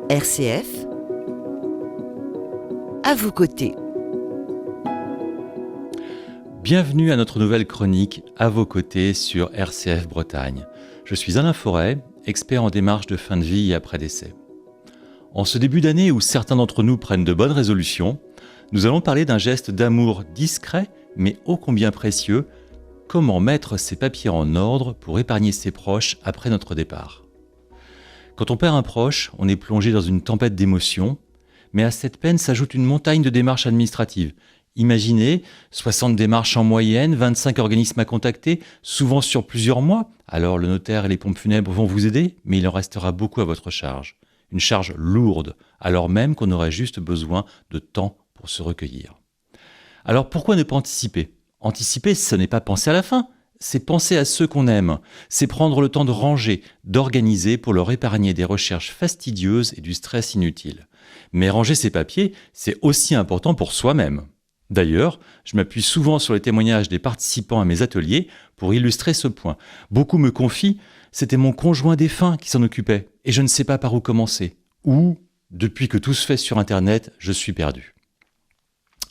RCF, à vos côtés. Bienvenue à notre nouvelle chronique à vos côtés sur RCF Bretagne. Je suis Alain Forêt, expert en démarche de fin de vie et après décès. En ce début d'année où certains d'entre nous prennent de bonnes résolutions, nous allons parler d'un geste d'amour discret mais ô combien précieux, comment mettre ses papiers en ordre pour épargner ses proches après notre départ. Quand on perd un proche, on est plongé dans une tempête d'émotions, mais à cette peine s'ajoute une montagne de démarches administratives. Imaginez, 60 démarches en moyenne, 25 organismes à contacter, souvent sur plusieurs mois. Alors le notaire et les pompes funèbres vont vous aider, mais il en restera beaucoup à votre charge. Une charge lourde, alors même qu'on aurait juste besoin de temps pour se recueillir. Alors pourquoi ne pas anticiper ? Anticiper, ce n'est pas penser à la fin, c'est penser à ceux qu'on aime. C'est prendre le temps de ranger, d'organiser pour leur épargner des recherches fastidieuses et du stress inutile. Mais ranger ses papiers, c'est aussi important pour soi-même. D'ailleurs, je m'appuie souvent sur les témoignages des participants à mes ateliers pour illustrer ce point. Beaucoup me confient, c'était mon conjoint défunt qui s'en occupait et je ne sais pas par où commencer. Ou, depuis que tout se fait sur Internet, je suis perdu.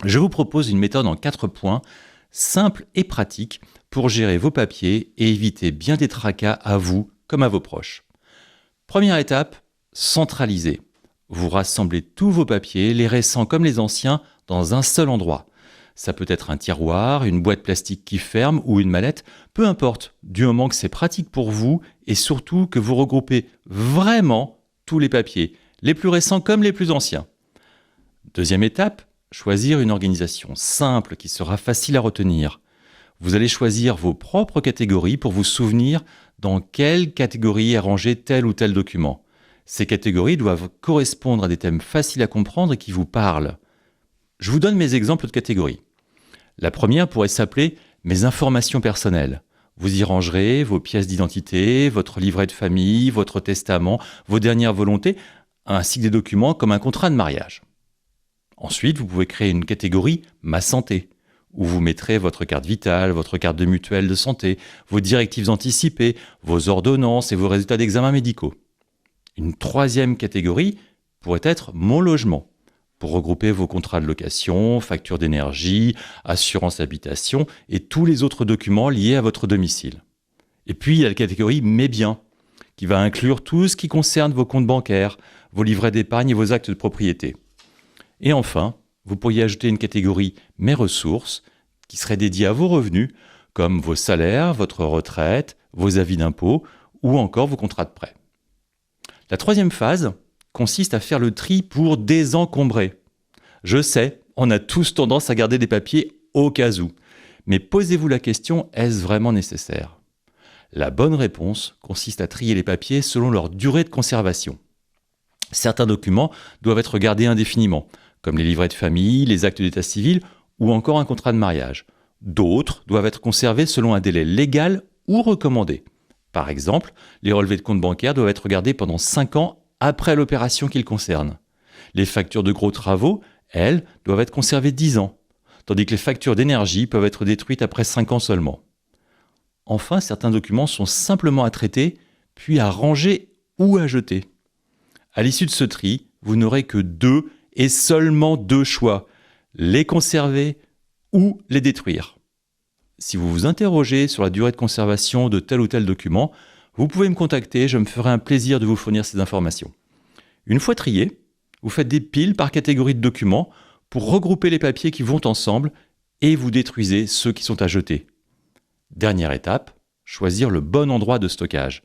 Je vous propose une méthode en 4 points, simple et pratique, pour gérer vos papiers et éviter bien des tracas à vous comme à vos proches. Première étape, centraliser. Vous rassemblez tous vos papiers, les récents comme les anciens, dans un seul endroit. Ça peut être un tiroir, une boîte plastique qui ferme ou une mallette, peu importe, du moment que c'est pratique pour vous et surtout que vous regroupez vraiment tous les papiers, les plus récents comme les plus anciens. Deuxième étape, choisir une organisation simple qui sera facile à retenir. Vous allez choisir vos propres catégories pour vous souvenir dans quelle catégorie est rangé tel ou tel document. Ces catégories doivent correspondre à des thèmes faciles à comprendre et qui vous parlent. Je vous donne mes exemples de catégories. La première pourrait s'appeler « Mes informations personnelles ». Vous y rangerez vos pièces d'identité, votre livret de famille, votre testament, vos dernières volontés, ainsi que des documents comme un contrat de mariage. Ensuite, vous pouvez créer une catégorie « Ma santé », où vous mettrez votre carte vitale, votre carte de mutuelle de santé, vos directives anticipées, vos ordonnances et vos résultats d'examens médicaux. Une troisième catégorie pourrait être « Mon logement », pour regrouper vos contrats de location, factures d'énergie, assurance habitation et tous les autres documents liés à votre domicile. Et puis il y a la catégorie « Mes biens », qui va inclure tout ce qui concerne vos comptes bancaires, vos livrets d'épargne et vos actes de propriété. Et enfin, vous pourriez ajouter une catégorie « Mes ressources » qui serait dédiée à vos revenus, comme vos salaires, votre retraite, vos avis d'impôt ou encore vos contrats de prêt. La troisième phase consiste à faire le tri pour désencombrer. Je sais, on a tous tendance à garder des papiers au cas où, mais posez-vous la question, est-ce vraiment nécessaire ? La bonne réponse consiste à trier les papiers selon leur durée de conservation. Certains documents doivent être gardés indéfiniment, comme les livrets de famille, les actes d'état civil ou encore un contrat de mariage. D'autres doivent être conservés selon un délai légal ou recommandé. Par exemple, les relevés de compte bancaire doivent être gardés pendant 5 ans après l'opération qu'ils concernent. Les factures de gros travaux, elles, doivent être conservées 10 ans, tandis que les factures d'énergie peuvent être détruites après 5 ans seulement. Enfin, certains documents sont simplement à traiter, puis à ranger ou à jeter. À l'issue de ce tri, vous n'aurez que 2 et seulement 2 choix, les conserver ou les détruire. Si vous vous interrogez sur la durée de conservation de tel ou tel document, vous pouvez me contacter, je me ferai un plaisir de vous fournir ces informations. Une fois triés, vous faites des piles par catégorie de documents pour regrouper les papiers qui vont ensemble et vous détruisez ceux qui sont à jeter. Dernière étape, choisir le bon endroit de stockage.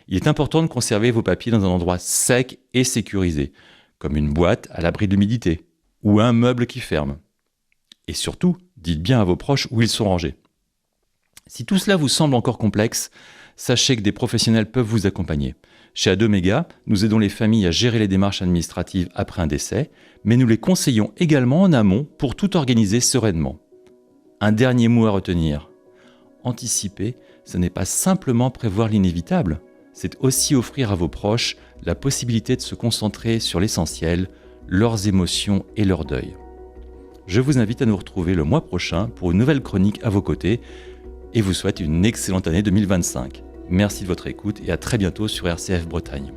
Il est important de conserver vos papiers dans un endroit sec et sécurisé, comme une boîte à l'abri de l'humidité ou un meuble qui ferme. Et surtout, dites bien à vos proches où ils sont rangés. Si tout cela vous semble encore complexe, sachez que des professionnels peuvent vous accompagner. Chez Adomega, nous aidons les familles à gérer les démarches administratives après un décès, mais nous les conseillons également en amont pour tout organiser sereinement. Un dernier mot à retenir. Anticiper, ce n'est pas simplement prévoir l'inévitable, c'est aussi offrir à vos proches la possibilité de se concentrer sur l'essentiel, leurs émotions et leur deuil. Je vous invite à nous retrouver le mois prochain pour une nouvelle chronique à vos côtés et vous souhaite une excellente année 2025. Merci de votre écoute et à très bientôt sur RCF Bretagne.